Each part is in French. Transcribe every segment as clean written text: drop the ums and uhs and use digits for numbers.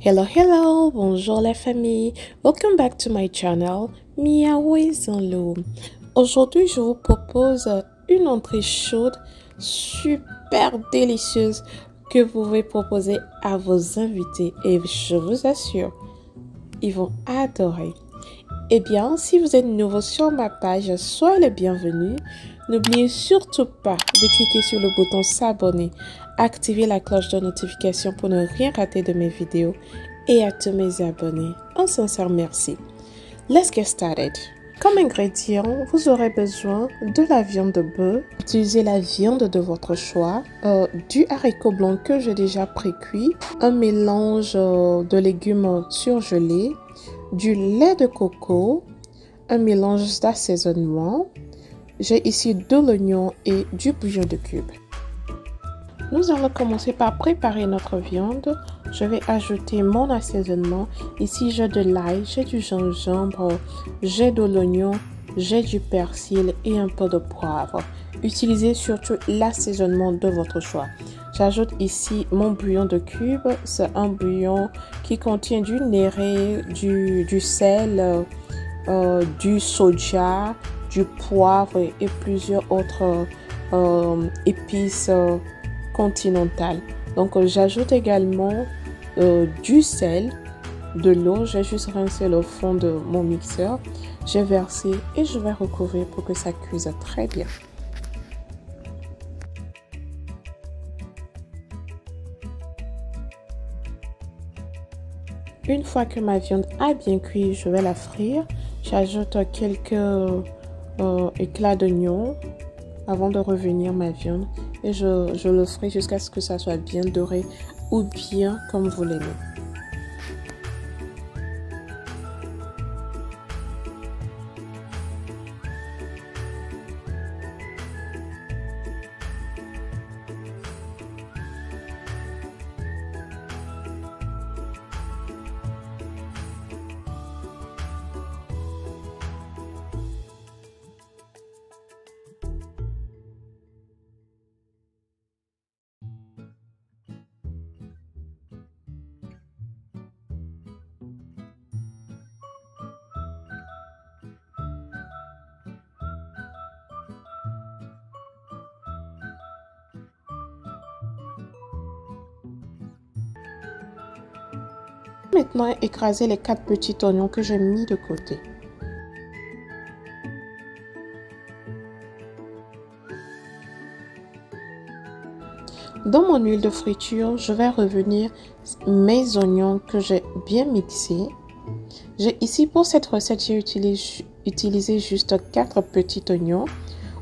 Hello, bonjour la famille. Welcome back to my channel, Miaoué Zanlo. Aujourd'hui, je vous propose une entrée chaude, super délicieuse que vous pouvez proposer à vos invités et je vous assure, ils vont adorer. Eh bien, si vous êtes nouveau sur ma page, soyez le bienvenu. N'oubliez surtout pas de cliquer sur le bouton s'abonner, activer la cloche de notification pour ne rien rater de mes vidéos et à tous mes abonnés, un sincère merci. Let's get started. Comme ingrédient, vous aurez besoin de la viande de bœuf. Utilisez la viande de votre choix, du haricot blanc que j'ai déjà pré-cuit, un mélange de légumes surgelés, du lait de coco, un mélange d'assaisonnement. J'ai ici de l'oignon et du bouillon de cube. Nous allons commencer par préparer notre viande. Je vais ajouter mon assaisonnement. Ici, j'ai de l'ail, j'ai du gingembre, j'ai de l'oignon, j'ai du persil et un peu de poivre. Utilisez surtout l'assaisonnement de votre choix. J'ajoute ici mon bouillon de cube. C'est un bouillon qui contient du néré, du sel, du soja, du poivre et plusieurs autres épices continentales. Donc j'ajoute également du sel, de l'eau. J'ai juste rincé le fond de mon mixeur. J'ai versé et je vais recouvrir pour que ça cuise très bien. Une fois que ma viande a bien cuit, je vais la frire. J'ajoute quelques éclats d'oignon avant de revenir ma viande et je le ferai jusqu'à ce que ça soit bien doré ou bien comme vous l'aimez. Maintenant, écraser les 4 petits oignons que j'ai mis de côté. Dans mon huile de friture, je vais revenir mes oignons que j'ai bien mixés. Ici, pour cette recette, j'ai utilisé juste 4 petits oignons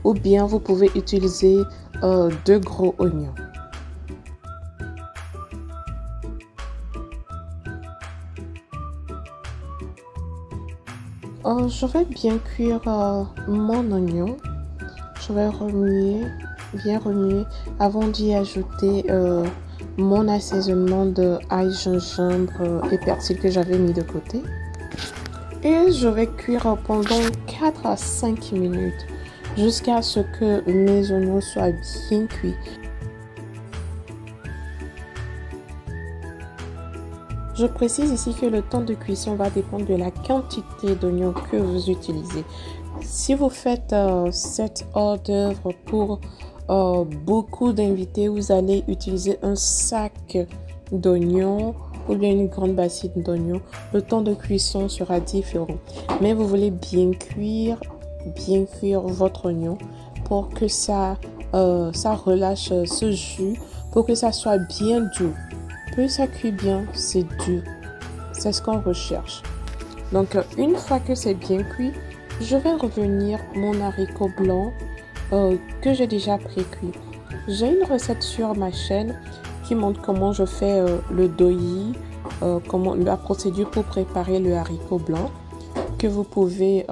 ou bien vous pouvez utiliser 2 gros oignons. Je vais bien cuire mon oignon. Je vais bien remuer avant d'y ajouter mon assaisonnement de ail, gingembre et persil que j'avais mis de côté. Et je vais cuire pendant 4 à 5 minutes jusqu'à ce que mes oignons soient bien cuits. Je précise ici que le temps de cuisson va dépendre de la quantité d'oignons que vous utilisez. Si vous faites cette hors d'œuvre pour beaucoup d'invités, vous allez utiliser un sac d'oignons ou bien une grande bassine d'oignons. Le temps de cuisson sera différent. Mais vous voulez bien cuire votre oignon pour que ça relâche ce jus, pour que ça soit bien doux. Plus ça cuit bien, c'est dur. C'est ce qu'on recherche. Donc, une fois que c'est bien cuit, je vais revenir mon haricot blanc que j'ai déjà pré-cuit. J'ai une recette sur ma chaîne qui montre comment je fais le doyi, comment la procédure pour préparer le haricot blanc que vous pouvez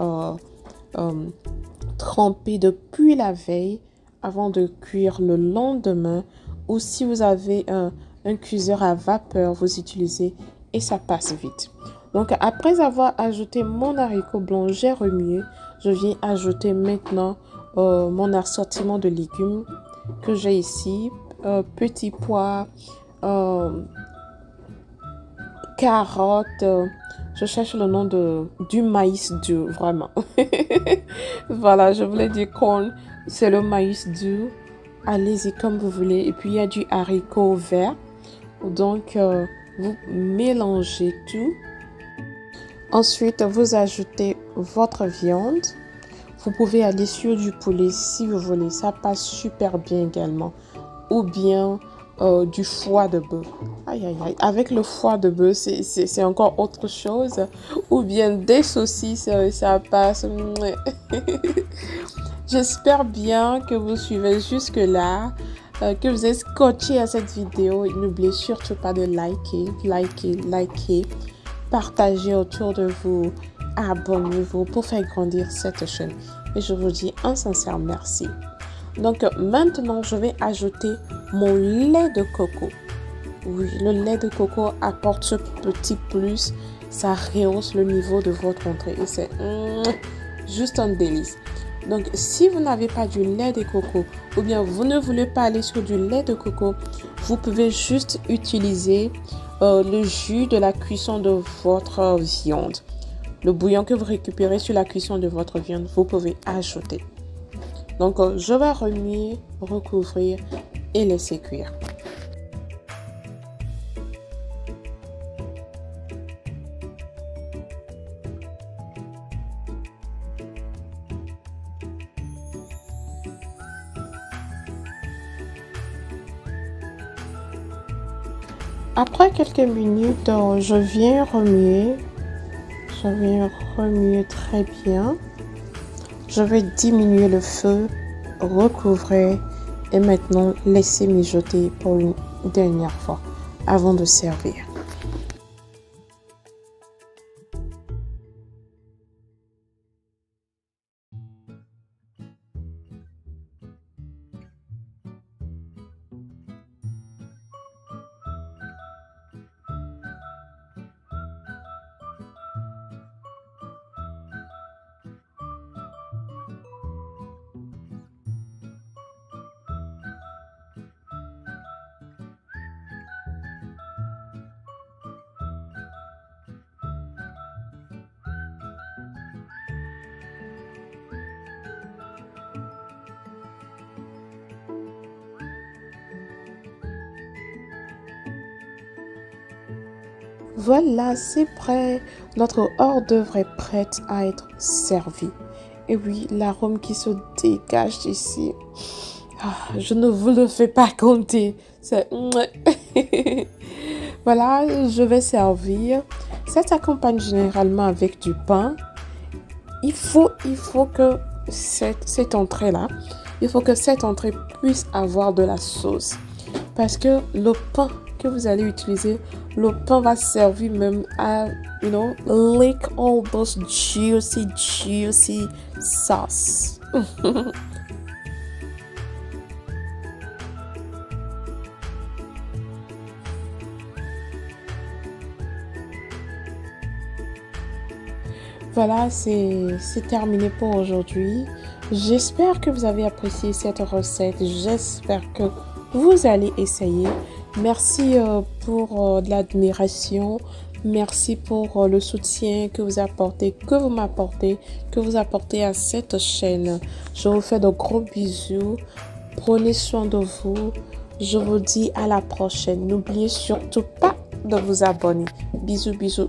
tremper depuis la veille avant de cuire le lendemain, ou si vous avez un cuiseur à vapeur, vous utilisez et ça passe vite. Donc après avoir ajouté mon haricot blanc, j'ai remué. Je viens ajouter maintenant mon assortiment de légumes que j'ai ici. Petits pois, carottes. Je cherche le nom du maïs dur, vraiment. Voilà, je voulais dire corn, c'est le maïs dur. Allez-y comme vous voulez. Et puis, il y a du haricot vert. Donc, vous mélangez tout. Ensuite, vous ajoutez votre viande. Vous pouvez aller sur du poulet si vous voulez. Ça passe super bien également. Ou bien du foie de bœuf. Aïe, aïe, aïe. Avec le foie de bœuf, c'est encore autre chose. Ou bien des saucisses, ça passe. J'espère bien que vous suivez jusque-là, que vous êtes scotché à cette vidéo. N'oubliez surtout pas de liker. Partagez autour de vous. Abonnez-vous pour faire grandir cette chaîne. Et je vous dis un sincère merci. Donc maintenant, je vais ajouter mon lait de coco. Oui, le lait de coco apporte ce petit plus. Ça rehausse le niveau de votre entrée. Et c'est juste un délice. Donc, si vous n'avez pas du lait de coco ou bien vous ne voulez pas aller sur du lait de coco, vous pouvez juste utiliser le jus de la cuisson de votre viande. Le bouillon que vous récupérez sur la cuisson de votre viande, vous pouvez ajouter. Donc, je vais remuer, recouvrir et laisser cuire. Après quelques minutes, je viens remuer très bien. Je vais diminuer le feu, recouvrir et maintenant laisser mijoter pour une dernière fois avant de servir. Voilà, c'est prêt. Notre hors-d'œuvre est prête à être servie. Et oui, l'arôme qui se dégage d'ici. Je ne vous le fais pas compter. C'est... Voilà, je vais servir. Ça s'accompagne généralement avec du pain. Il faut que cette entrée-là, puisse avoir de la sauce. Parce que le pain que vous allez utiliser, le pain va servir même à, lick all those juicy sauce. Voilà, c'est terminé pour aujourd'hui. J'espère que vous avez apprécié cette recette. J'espère que vous allez essayer. Merci pour de l'admiration. Merci pour le soutien que vous apportez, que vous apportez à cette chaîne. Je vous fais de gros bisous. Prenez soin de vous. Je vous dis à la prochaine. N'oubliez surtout pas de vous abonner. Bisous, bisous.